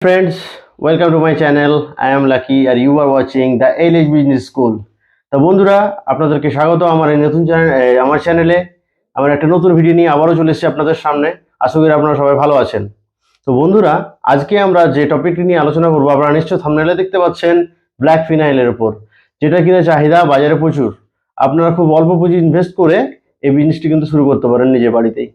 Friends, welcome to my channel. I am Lucky and you are watching the LH Business School. তো বন্ধুরা আপনাদেরকে স্বাগত আমার এই নতুন আমার চ্যানেলে। আমার একটা নতুন ভিডিও নিয়ে আবারও চলে এসেছি আপনাদের সামনে। আশা করি আপনারা সবাই ভালো আছেন। তো বন্ধুরা আজকে আমরা যে টপিকটি নিয়ে আলোচনা করব আপনারা নিশ্চয়ই থাম্বনেলে দেখতে পাচ্ছেন ব্ল্যাক ফিনাইলের উপর, যেটা কিনা চাহিদা বাজারে প্রচুর। আপনারা খুব অল্প পুঁজি ইনভেস্ট করে এই বিজনেসটি কিন্তু শুরু করতে পারেন নিজের বাড়িতেই।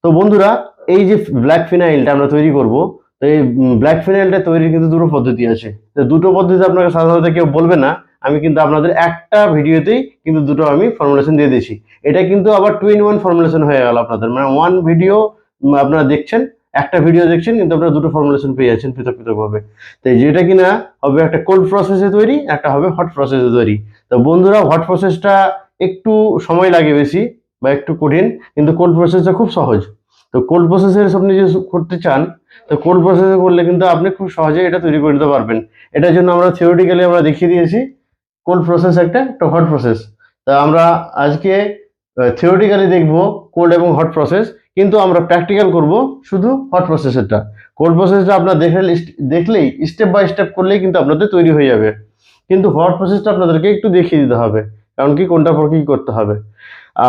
তো বন্ধুরা এই যে ব্ল্যাক ফিনাইলটা আমরা তৈরি করব, তো এই ব্ল্যাক ফিনাইলটা তৈরির কিন্তু দুটো পদ্ধতি আছে। তো দুটো পদ্ধতি আপনাকে সাধারণত কেউ বলবে না, আমি কিন্তু আপনাদের একটা ভিডিওতেই কিন্তু দুটো আমি ফর্মুলেশন দিয়ে দিয়েছি। এটা কিন্তু আবার 2-in-1 ফর্মুলেশন হয়ে গেল আপনাদের, মানে ওয়ান ভিডিও আপনারা দেখছেন, একটা ভিডিও দেখছেন কিন্তু আপনারা দুটো ফর্মুলেশন পেয়ে যাচ্ছেন পৃথক পৃথকভাবে। তো যেটা কিনা হবে একটা কোল্ড প্রসেসে তৈরি, একটা হবে হট প্রসেসে তৈরি। তো বন্ধুরা হট প্রসেসটা একটু সময় লাগে বেশি বা একটু কঠিন, কিন্তু কোল্ড প্রসেসটা খুব সহজ। তো কোল্ড প্রসেসের আপনি যদি করতে চান, তো কোল্ড প্রসেসে করলে কিন্তু আপনি খুব সহজে এটা তৈরি করে নিতে পারবেন। এটার জন্য আমরা থিওরিটিক্যালি আমরা দেখিয়ে দিয়েছি কোল্ড প্রসেস একটা হট প্রসেস। তা আমরা আজকে থিওরিটিক্যালি দেখব কোল্ড এবং হট প্রসেস, কিন্তু আমরা প্র্যাকটিক্যাল করব শুধু হট প্রসেসেরটা। কোল্ড প্রসেসটা আপনার দেখলেই স্টেপ বাই স্টেপ করলেই কিন্তু আপনাদের তৈরি হয়ে যাবে, কিন্তু হট প্রসেসটা আপনাদেরকে একটু দেখিয়ে দিতে হবে, কারণ কি কোনটার পর কি করতে হবে।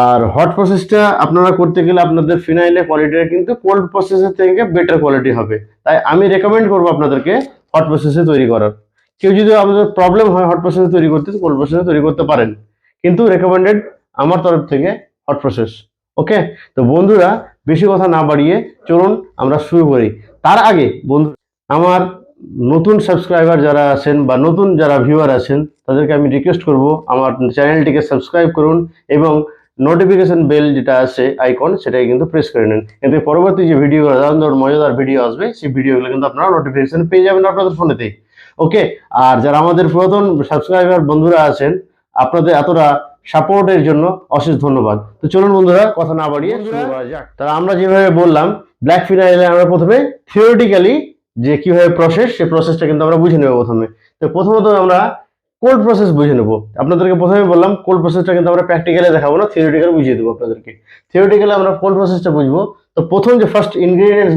আর হট প্রসেসটা আপনারা করতে গেলে আপনাদের ফিনাইলের কোয়ালিটিটা কিন্তু কোল্ড প্রসেসের থেকে বেটার কোয়ালিটি হবে। তাই আমি রেকমেন্ড করবো আপনাদেরকে হট প্রসেসে তৈরি করার। কেউ যদি আপনাদের প্রবলেম হয় হট প্রসেসে তৈরি করতে, কোল্ড প্রসেসে তৈরি করতে পারেন, কিন্তু রেকমেন্ডেড আমার তরফ থেকে হট প্রসেস। ওকে, তো বন্ধুরা বেশি কথা না বাড়িয়ে চলুন আমরা শুরু করি। তার আগে বন্ধু, আমার নতুন সাবস্ক্রাইবার যারা আছেন বা নতুন যারা ভিউয়ার আছেন তাদেরকে আমি রিকোয়েস্ট করব আমার চ্যানেলটিকে সাবস্ক্রাইব করুন এবং নোটিফিকেশন বেল যেটা আছে আইকন সেটাকে কিন্তু প্রেস করে নিন। এতে পরবর্তী যে ভিডিওগুলো দারুণ মজাদার ভিডিও আসবে সেই ভিডিওগুলো কিন্তু আপনারা নোটিফিকেশন পেয়ে যাবেন আপনাদের ফোনেতেই। ওকে, আর যারা আমাদের পুরাতন সাবস্ক্রাইবার বন্ধুরা আছেন আপনাদের এতটা সাপোর্টের জন্য অশেষ ধন্যবাদ। তো চলুন বন্ধুরা কথা না বাড়িয়ে শুরু করা যাক। তাহলে আমরা যেভাবে বললাম ব্ল্যাক ফিনাইলে আমরা প্রথমে থিওরিটিক্যালি যে কিভাবে প্রসেস, সেই প্রসেসটা কিন্তু আমরা বুঝে নেব প্রথমে। তো প্রথমত আমরা কোল্ড প্রসেস বুঝে নেব। আপনাদেরকে প্রথমে বললাম কোল্ড প্রসেসটা কিন্তু আমরা প্র্যাকটিক্যালি দেখাবো না, থিওরিটিক্যালি বুঝিয়ে দেবো আপনাদেরকে। থিওরিটিক্যালি আমরা কোল্ড প্রসেসটা বুঝবো। তো প্রথম যে ফার্স্ট ইনগ্রেডিয়েন্টস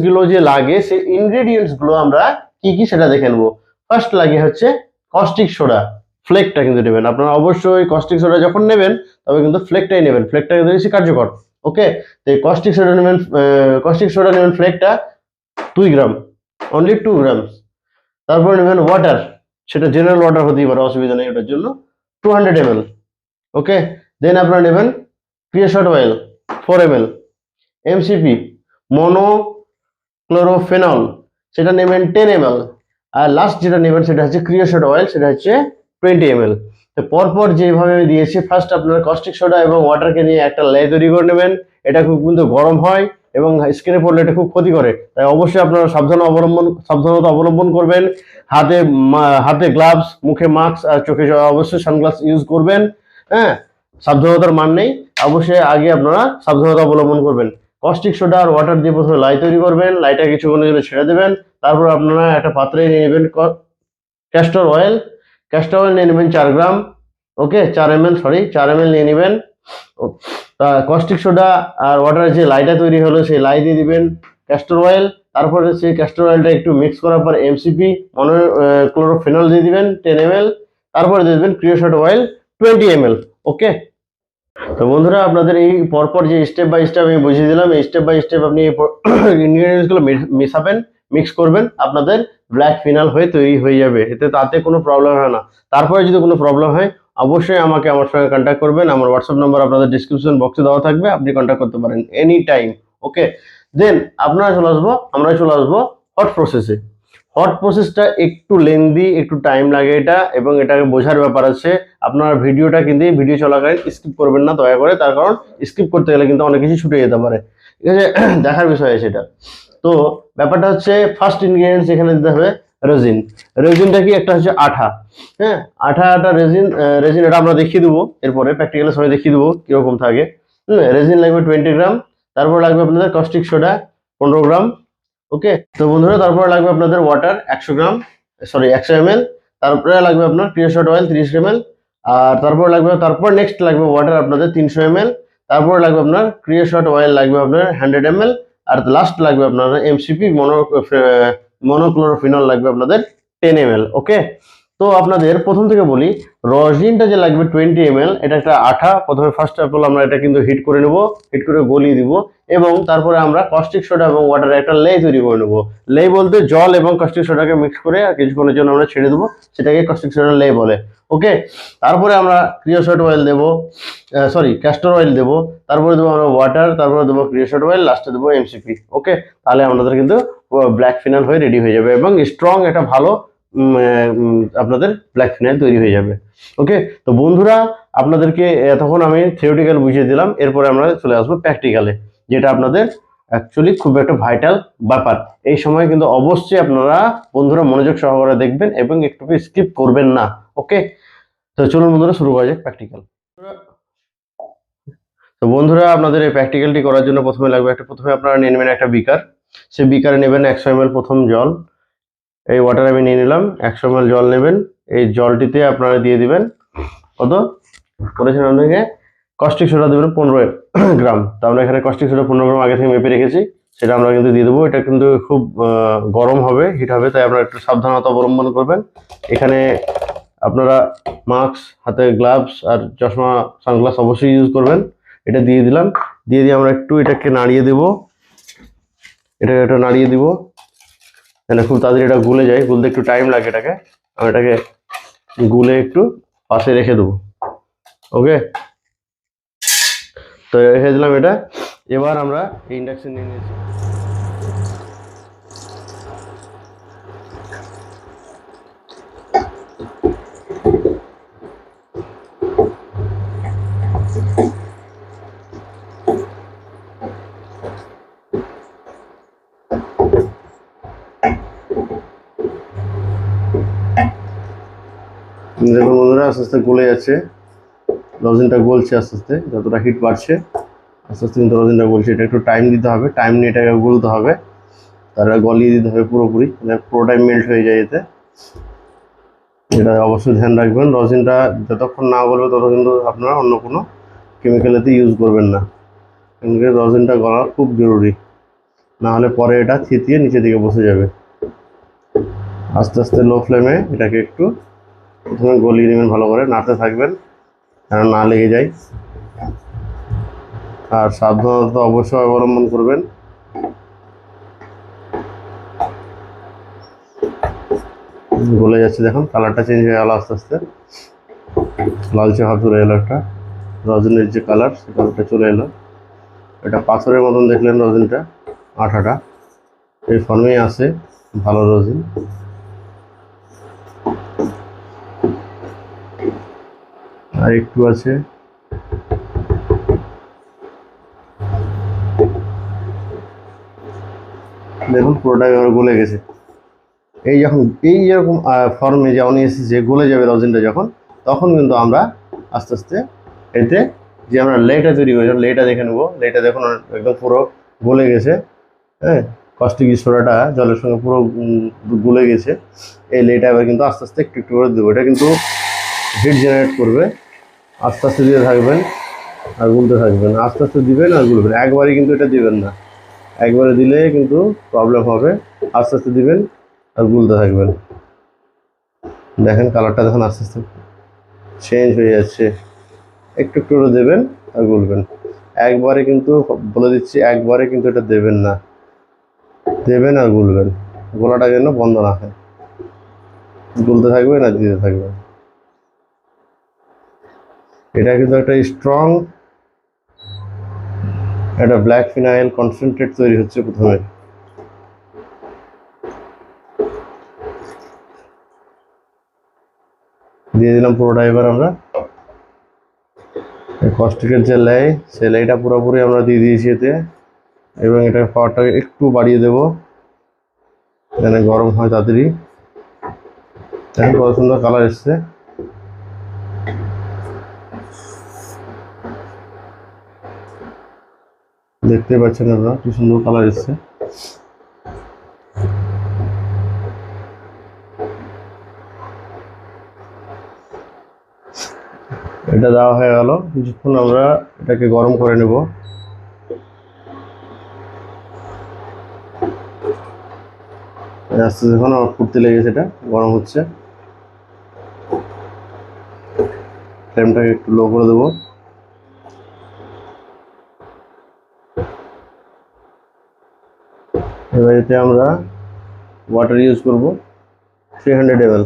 গুলো যে লাগে সেই ইনগ্রেডিয়েন্টস গুলো আমরা কি কি সেটা দেখে নেবো। ফার্স্ট লাগে হচ্ছে কস্টিক সোডা। ফ্লেকটা কিন্তু নেবেন আপনারা অবশ্যই। কস্টিক সোডা যখন নেবেন তবে কিন্তু ফ্লেকটাই নেবেন, ফ্লেকটা কিন্তু বেশি কার্যকর। ওকে, তো কস্টিক সোডা নেবেন ফ্লেকটা 2 গ্রাম, অনলি 2 গ্রামস। তারপর নেবেন ওয়াটার, সেটা জেনারেল ওয়াটার হতেই পারে, অসুবিধা নেই ওটার জন্য, 200 ml। ওকে, দেন আপনারা নেবেন ক্রিয়েসট অয়েল 4 ml, এমসিপি মনোক্লোরো ফেনল সেটা নেবেন 10 ml, আর লাস্ট যেটা নেবেন সেটা হচ্ছে ক্রিয়েসট অয়েল, সেটা হচ্ছে 20 ml। তো পরপর যেভাবে দিয়েছি, ফার্স্ট আপনারা কস্টিক সোডা এবং ওয়াটারকে নিয়ে একটা লেয়ার তৈরি করে নেবেন। এটা খুব কিন্তু গরম হয় এবং স্কিনে পড়লে এটা খুব ক্ষতি করে, তাই অবশ্যই আপনারা সাবধানতা অবলম্বন করবেন। হাতে গ্লাভস, মুখে মাস্ক আর চোখে অবশ্যই সানগ্লাস ইউজ করবেন। হ্যাঁ, সাবধানতার মান নেই, অবশ্যই আগে আপনারা সাবধানতা অবলম্বন করবেন। কস্টিক সোডা আর ওয়াটার দিয়ে প্রথমে লাই তৈরি করবেন, লাইটা কিছুক্ষণের জন্য ছেড়ে দেবেন। তারপর আপনারা একটা পাত্রে নিয়ে নেবেন ক্যাস্টর অয়েল নিয়ে নেবেন 4 গ্রাম। ওকে, 4 ml নিয়ে নেবেন। কস্টিক সোডা আর ওয়াটারের যে লাইটা তৈরি হলো সেই লাই দিয়ে দিবেন ক্যাস্টর অয়েল। তারপরে সেই ক্যাস্টর অয়েলটা একটু মিক্স করার পর এমসিপি মনোক্লোরোফেনল দিয়ে দিবেন 10 ml। তারপরে দিয়ে দিবেন ক্রিয়েসট অয়েল 20 ml। ওকে, তো বন্ধুরা আপনাদের এই পরপর যে স্টেপ বাই স্টেপ আমি বুঝিয়ে দিলাম, এই স্টেপ বাই স্টেপ আপনি ইনগ্রেডিয়েন্টসগুলো মেশাবেন, মিক্স করবেন, আপনাদের ব্ল্যাক ফিনাল হয়ে তৈরি হয়ে যাবে। তাতে কোনো প্রবলেম হয় না। তারপরে যদি কোনো প্রবলেম হয় অবশ্যই আমাকে আমার সঙ্গে কন্ট্যাক্ট করবেন। আমার হোয়াটসঅ্যাপ নাম্বার আপনাদের ডিসক্রিপশন বক্সে দেওয়া থাকবে, আপনি কন্ট্যাক্ট করতে পারেন এনি টাইম। ওকে, দেন আমরা চলে আসবো হট প্রসেসে। হট প্রসেসটা একটু লেন্দি, একটু টাইম লাগে এটা, এবং এটাকে বোঝার ব্যাপার আছে। আপনার ভিডিওটা কিন্তু ভিডিও চলাকালীন স্কিপ করবেন না দয়া করে, তার কারণ স্কিপ করতে গেলে কিন্তু অনেক কিছু ছুটে যেতে পারে। ঠিক আছে, দেখার বিষয় আছে এটা। তো ব্যাপারটা হচ্ছে ফার্স্ট ইনগ্রেডিয়েন্টস এখানে দিতে হবে রেজিনটা কি একটা হচ্ছে আঠা। হ্যাঁ, আঠা রেজিন এটা আমরা দেখিয়ে দেবো এরপরে প্র্যাকটিক্যালের সময় দেখিয়ে দেবো কিরকম থাকে। রেজিন লাগবে 20 গ্রাম। তারপর লাগবে আপনাদের কস্টিক সোডা 15 গ্রাম। ওকে, তো বন্ধুরা তারপরে লাগবে আপনাদের ওয়াটার 100 ml। তারপরে লাগবে আপনার ক্রিয়েসট অয়েল 30 ml। আর তারপর নেক্সট লাগবে ওয়াটার আপনাদের 300 ml। তারপরে লাগবে আপনার ক্রিয়েসট অয়েল লাগবে আপনার 100 ml। আর লাস্ট লাগবে আপনাদের এমসিপি মনোক্লোরোফিনল লাগবে আপনাদের 10 ml। ওকে, তো আপনাদের প্রথম থেকে বলি, রজিনটা যে লাগবে 20 ml, এটা একটা আঠা। প্রথমে ফার্স্ট অফ অল আমরা এটা কিন্তু হিট করে নেব, হিট করে গলিয়ে দিব, এবং তারপরে আমরা কস্টিক সোডা এবং ওয়াটারে একটা লে তৈরি করে নেব। লে বলতে জল এবং কস্টিক সোডাকে মিক্স করে আর কিছুক্ষণের জন্য আমরা ছেড়ে দেবো, সেটাকে কস্টিক সোডা লে বলে। ওকে, তারপরে আমরা ক্রিওসোট অয়েল দেবো, ক্যাস্টর অয়েল দেবো, তারপরে দেবো আমরা ওয়াটার, তারপরে দেবো ক্রিওসোট অয়েল, লাস্টে দেবো এমসিপি। ওকে, তাহলে আমাদের কিন্তু ব্ল্যাক ফিনাল হয়ে রেডি হয়ে যাবে এবং স্ট্রং একটা ভালো আপনাদের ব্ল্যাক ফিনাইল তৈরি হয়ে যাবে। ওকে, তো বন্ধুরা আপনাদেরকে এতক্ষণ আমি থিওরিটিক্যাল বুঝিয়ে দিলাম, এরপরে আমরা চলে আসবো প্র্যাকটিক্যালে, যেটা আপনাদের অ্যাকচুয়ালি খুব একটা ভাইটাল ব্যাপার। এই সময় কিন্তু অবশ্যই আপনারা বন্ধুরা মনোযোগ সহকারে দেখবেন এবং একটু স্কিপ করবেন না। ওকে, তো চলুন বন্ধুরা শুরু করা যাক প্র্যাকটিক্যাল। তো বন্ধুরা আপনাদের এই প্র্যাকটিক্যালটি করার জন্য প্রথমে আপনারা নিয়ে নেবেন একটা বিকার। সেই বিকারে নেবেন 100 ml প্রথম জল। এই ওয়াটার আমি নিয়ে নিলাম, 100 ml জল নেবেন। এই জলটিতে আপনারা দিয়ে দিবেন কত করেছেন আপনাকে, কস্টিক সোডা দেবেন 15 গ্রাম। তো আমরা এখানে কস্টিক সোডা 15 গ্রাম আগে থেকে মেপে রেখেছি, সেটা আমরা কিন্তু দিয়ে দেবো। এটা কিন্তু খুব গরম হবে, হিট হবে, তাই আপনারা একটু সাবধানতা অবলম্বন করবেন। এখানে আপনারা মাস্ক, হাতে গ্লাভস আর চশমা, সানগ্লাস অবশ্যই ইউজ করবেন। এটা দিয়ে দিলাম, দিয়ে আমরা একটু এটাকে নাড়িয়ে দেবো, এটা নাড়িয়ে দিব, খুব তাড়াতাড়ি এটা গুলে যায়, গুলতে একটু টাইম লাগে এটাকে। আমি এটাকে গুলে একটু পাশে রেখে দেবো। ওকে, তো রেখে দিলাম এটা। এবার আমরা ইন্ডাকশন নিয়ে নিয়েছি। দেখুন বন্ধুরা আস্তে আস্তে গলে যাচ্ছে, রজিনটা গলছে আস্তে আস্তে, যতটা হিট বাড়ছে আস্তে আস্তে কিন্তু রজিনটা গলছে। এটা একটু টাইম দিতে হবে, টাইম নিয়ে এটাকে গলতে হবে, তারপরে গলিয়ে দিতে হবে পুরোপুরি, পুরোটাই মেল্ট হয়ে যায় এতে। এটা অবশ্যই ধ্যান রাখবেন, রজিনটা যতক্ষণ না গলবে তত কিন্তু আপনারা অন্য কোনো কেমিক্যালেতে ইউজ করবেন না, কিন্তু রজিনটা গলা খুব জরুরি, না হলে পরে এটা থিতিয়ে নিচের দিকে বসে যাবে। আস্তে আস্তে লো ফ্লেমে এটাকে একটু প্রথমে গলিয়ে নেবেন, ভালো করে নাড়তে থাকবেন যেন না লেগে যায়, আর সাবধানতা অবশ্যই অবলম্বন করবেন। গলে যাচ্ছে, দেখুন কালারটা চেঞ্জ হয়ে গেল আস্তে আস্তে, লালচে ভাব চলে এলো, একটা রজনীর যে কালার সে কালারটা চলে এলো। এটা পাথরের মতন দেখলেন রজনীটা, আঠাটা এই ফর্মেই আছে ভালো রজিন। আর একটু আছে, দেখুন পুরোটাই গলে গেছে। এই যখন এই যেরকম ফর্মে যেমন এসেছে গলে যাবে রজিনটা যখন, তখন কিন্তু আমরা আস্তে আস্তে এতে যে আমরা লেটা তৈরি করেছিলাম, লেটা দেখে নেবো। লেটা দেখুন একদম পুরো গলে গেছে, হ্যাঁ, কস্টিক সোডাটা জলের সঙ্গে পুরো গলে গেছে। এই লেটা এবার কিন্তু আস্তে আস্তে একটু একটু করে দেবো, এটা কিন্তু হিট জেনারেট করবে। আস্তে আস্তে দিয়ে থাকবেন আর গুলতে থাকবেন, আস্তে আস্তে দিবেন আর গুলবেন, একবারে কিন্তু এটা দিবেন না, একবারে দিলে কিন্তু প্রবলেম হবে। আস্তে আস্তে দিবেন আর গুলতে থাকবেন। দেখেন কালারটা দেখুন আস্তে আস্তে চেঞ্জ হয়ে যাচ্ছে, একটু একটু করে দেবেন আর গুলবেন। একবারে কিন্তু বলে দিচ্ছি, একবারে কিন্তু এটা দেবেন না, দেবেন আর গুলবেন, গোলাটা যেন বন্ধ না হয়, গুলতে থাকবেন আর দিতে থাকবেন। এটা কিন্তু একটা স্ট্রং একটা ব্ল্যাক ফিনাইল কনসেন্ট্রেট তৈরি হচ্ছে। প্রথমে দিয়ে দিলাম পুরোটা। এবার আমরা কস্টিকের যে লাই, সেই লাইটা পুরোপুরি আমরা দিয়ে দিয়েছি এতে, এবং এটার পাওয়ারটাকে একটু বাড়িয়ে দেবো যেন গরম হয় তাড়াতাড়ি। দেখেন কত সুন্দর কালার এসছে, দেখতে পাচ্ছেন আপনারা কি সুন্দর কালার এসছে। এটা দেওয়া হয়ে গেল, কিছুক্ষণ আমরা এটাকে গরম করে নেব। আস্তে যখন আমার ফুটতে লেগেছে, এটা গরম হচ্ছে, ফ্লেমটাকে একটু লো করে দেবো। এবার এতে আমরা ওয়াটার ইউজ করব 300 ml।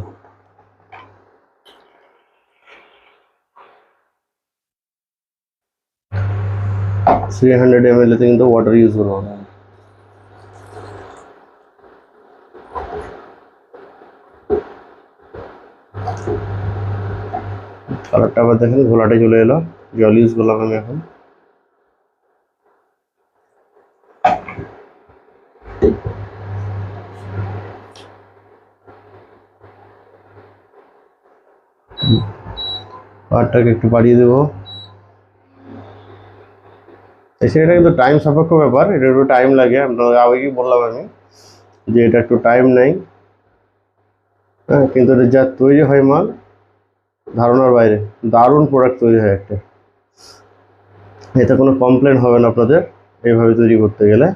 300 ml এতে কিন্তু ওয়াটার ইউজ করবো। কালারটা আবার দেখেন ঘোলাটে চলে এলো, জল ইউজ করলাম আমি এখন। পাওয়ারটাকে একটু বাড়িয়ে দেবো। এটা কিন্তু টাইম সাপেক্ষ ব্যাপার, এটা একটু টাইম লাগে, আপনাদের আগেই বললাম আমি যে এটা একটু টাইম নেই। হ্যাঁ, কিন্তু এটা যা তৈরি হয় মাল ধারণার বাইরে, দারুণ প্রোডাক্ট তৈরি হয় একটা। এতে কোনো কমপ্লেন হবে না আপনাদের, এইভাবে তৈরি করতে গেলে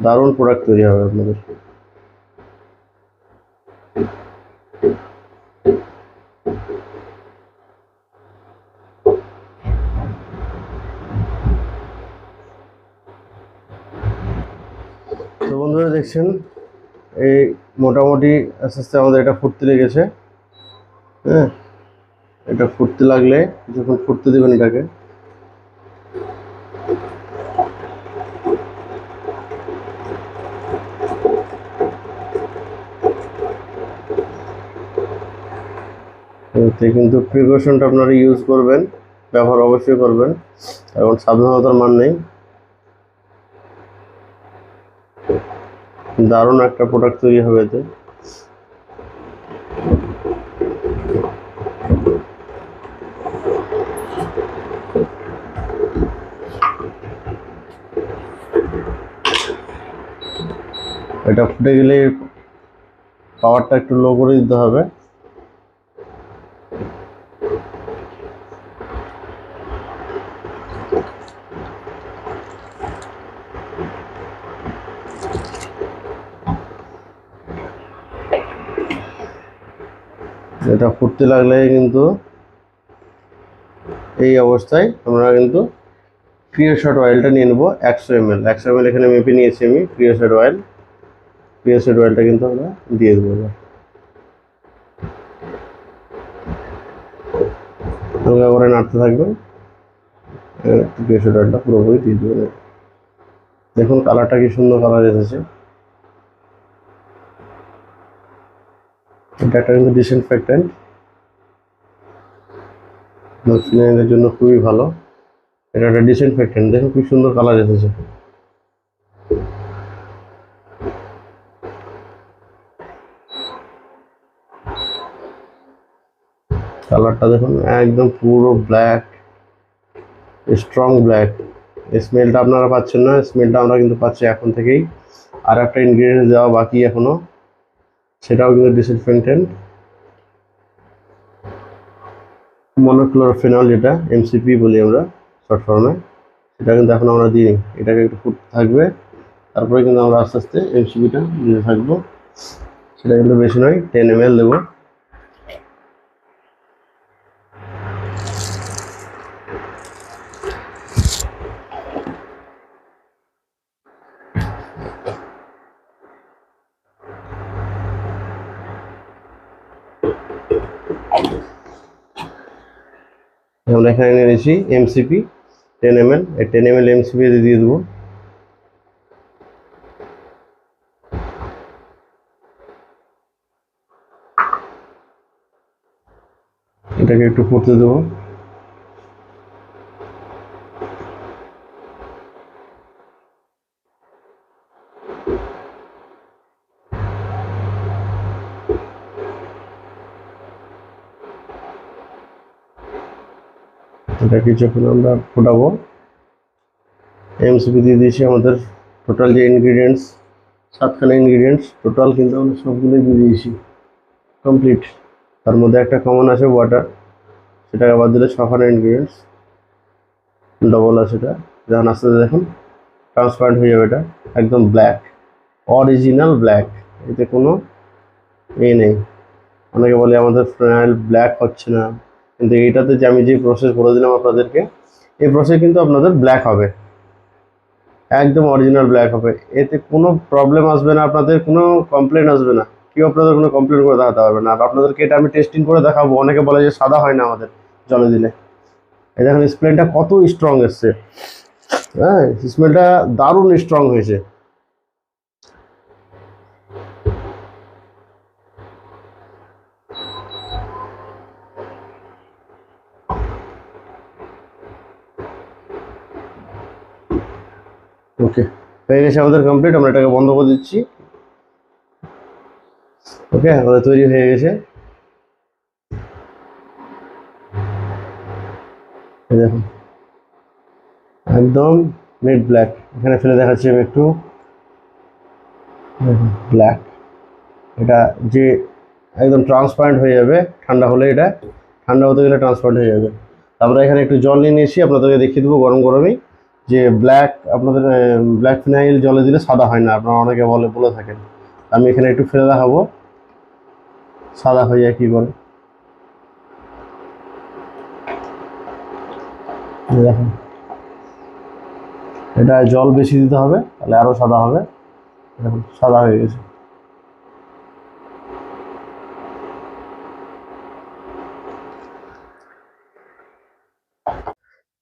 দারুণ প্রোডাক্ট তৈরি হবে আপনাদের। তো বন্ধুরা দেখছেন, এই মোটামুটি আস্তে আস্তে আমাদের এটা ফুটতে লেগেছে। হ্যাঁ, এটা ফুটতে লাগলে যখন ফুটতে দেবেন এটাকে, এতে কিন্তু প্রিকশনটা আপনারা ইউজ করবেন, ব্যবহার অবশ্যই করবেন, এখন সাবধানতার মান নেই। দারুণ একটা প্রোডাক্ট তৈরি হবে এতে। এটা ফুটে গেলে পাওয়ারটা একটু লো করে দিতে হবে। এটা ফুটতে লাগলে কিন্তু এই অবস্থায় আমরা কিন্তু ক্রিয়েসট অয়েলটা নিয়ে নেবো 100 ml। 100 ml এখানে মেপে নিয়েছি আমি ক্রিয়েসট অয়েল। ক্রিয়েসট অয়েলটা কিন্তু আমরা দিয়ে দেবো, হালকা করে নাড়তে থাকবেন। ক্রিয়েসট অয়েলটা পুরোপুরি দিয়ে দেবেন। দেখুন কালারটা কি সুন্দর কালার এসেছে। এটা একটা কিন্তু ডিসইনফেক্টেন্ট, ফিনাইলের জন্য খুবই ভালো। এটা একটা ডিসইনফেক্টেন্ট, দেখুন কি সুন্দর কালার এসেছে। কালারটা দেখুন একদম পুরো ব্ল্যাক, স্ট্রং ব্ল্যাক। স্মেলটা আপনারা পাচ্ছেন না, স্মেলটা আমরা কিন্তু পাচ্ছি এখন থেকেই। আর একটা ইনগ্রিডিয়েন্ট দেওয়া বাকি এখনো, সেটাও কিন্তু ডিসইনফেক্টেন্ট, মনোক্লোরো ফেনল, যেটা এমসিপি বলি আমরা শর্ট ফর্মে। সেটা কিন্তু এখন আমরা দিই, এটাকে একটু ফুটতে থাকবে, তারপরে কিন্তু আমরা আস্তে আস্তে এমসিপিটা দিতে থাকবো। সেটা কিন্তু বেশি নয়, 10 ml দেবো। আমরা এখানে নিয়েছি এমসিপি 10 ml, এই 10 ml এমসিপি দিয়ে দেবো। এটাকে একটু ফুটতে দেবো। এটা কিছুক্ষণ আমরা ফোটাবো। এমসিপি দিয়ে দিয়েছি, আমাদের টোটাল যে ইনগ্রিডিয়েন্টস 7খানা ইনগ্রিডিয়েন্টস টোটাল কিন্তু আমরা সবগুলোই দিয়ে দিয়েছি কমপ্লিট। তার মধ্যে একটা কমন আছে ওয়াটার, সেটাকে বাদ দিলে 6খানা ইনগ্রিডিয়েন্টস ডবল আছে। এটা যখন আস্তে আস্তে দেখুন ট্রান্সপারেন্ট হয়ে যাবে, এটা একদম ব্ল্যাক, অরিজিনাল ব্ল্যাক। এতে কোনো নেই। অনেকে বলে আমাদের ফেনাইল ব্ল্যাক হচ্ছে না, কিন্তু এইটাতে যে আমি যে প্রসেস বলে দিলাম আপনাদেরকে, এই প্রসেস কিন্তু আপনাদের ব্ল্যাক হবে, একদম অরিজিনাল ব্ল্যাক হবে। এতে কোনো প্রবলেম আসবে না, আপনাদের কোনো কমপ্লেন আসবে না, কেউ আপনাদের কোনো কমপ্লেন করে দেখাতে পারবে না। আর আপনাদেরকে এটা আমি টেস্টিং করে দেখাবো। অনেকে বলে যে সাদা হয় না আমাদের জলে দিলে। এই দেখেন স্মেলটা কত স্ট্রং এসছে, হ্যাঁ স্মেলটা দারুণ স্ট্রং হয়েছে। ওকে, হয়ে গেছে আমাদের কমপ্লিট। আমরা এটাকে বন্ধ করে দিচ্ছি। ওকে, আমাদের তৈরি হয়ে গেছে। এই দেখুন একদম নেট ব্ল্যাক। এখানে ফেলে দেখাচ্ছি আমি একটু, ব্ল্যাক। এটা যে একদম ট্রান্সপারেন্ট হয়ে যাবে ঠান্ডা হলে, এটা ঠান্ডা হতে গেলে ট্রান্সপারেন্ট হয়ে যাবে। আমরা এখানে একটু জল নিয়ে নিয়েছি, আপনাদেরকে দেখিয়ে দেবো গরম গরমই যে ব্ল্যাক, আপনাদের ব্ল্যাক ফিনাইল জলে দিলে সাদা হয় না, আপনারা অনেকে বলে থাকেন। আমি এখানে একটু ফেলে দেখাবো সাদা হয়ে যায় কী করে। দেখুন এটা জল বেশি দিতে হবে, তাহলে আরও সাদা হবে। দেখুন সাদা হয়ে গেছে।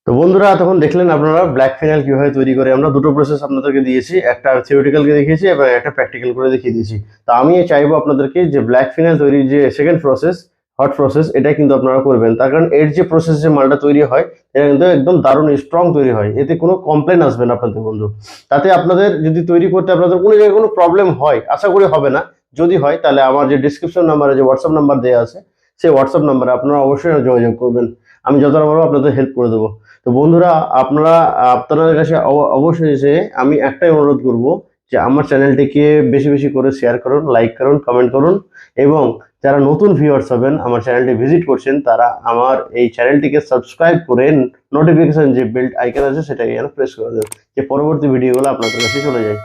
তো বন্ধুরা তখন দেখলেন আপনারা ব্ল্যাক ফিনাইল কীভাবে তৈরি করে। আমরা দুটো প্রসেস আপনাদেরকে দিয়েছি, একটা থিওরিটিক্যালকে দেখিয়েছি এবং একটা প্র্যাকটিক্যাল করে দেখিয়ে দিয়েছি। তো আমি চাইবো আপনাদেরকে যে ব্ল্যাক ফিনাইল তৈরির যে সেকেন্ড প্রসেস, হট প্রসেস, এটা কিন্তু আপনারা করবেন। তার কারণ এর যে প্রসেস যে মালটা তৈরি হয়, এটা কিন্তু একদম দারুণ স্ট্রং তৈরি হয়, এতে কোনো কমপ্লেন আসবে না আপনাদের বন্ধু। তাতে আপনাদের যদি তৈরি করতে আপনাদের কোনো জায়গায় কোনো প্রবলেম হয়, আশা করি হবে না। যদি হয় তাহলে আমার যে ডিসক্রিপশন নাম্বারে যে হোয়াটসঅ্যাপ নাম্বার দেওয়া আছে, সেই হোয়াটসঅ্যাপ নাম্বারে আপনারা অবশ্যই যোগাযোগ করবেন। আমি যতটা পারবো আপনাদের হেল্প করে দেবো। তো বন্ধুরা আপনারা, আপনাদের কাছে অবশ্যই যে আমি একটাই অনুরোধ করব যে আমার চ্যানেলটিকে বেশি বেশি করে শেয়ার করুন, লাইক করুন, কমেন্ট করুন, এবং যারা নতুন ভিউয়ার্স হবেন আমার চ্যানেলটি ভিজিট করছেন, তারা আমার এই চ্যানেলটিকে সাবস্ক্রাইব করে নোটিফিকেশন যে বেল আইকন আছে সেটাকে যেন প্রেস করে দেন, যে পরবর্তী ভিডিওগুলো আপনাদের কাছে চলে যায়।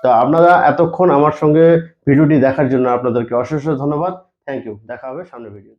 তো আপনারা এতক্ষণ আমার সঙ্গে ভিডিওটি দেখার জন্য আপনাদেরকে অশেষ ধন্যবাদ। Thank you. দেখা হবে সামনের ভিডিও।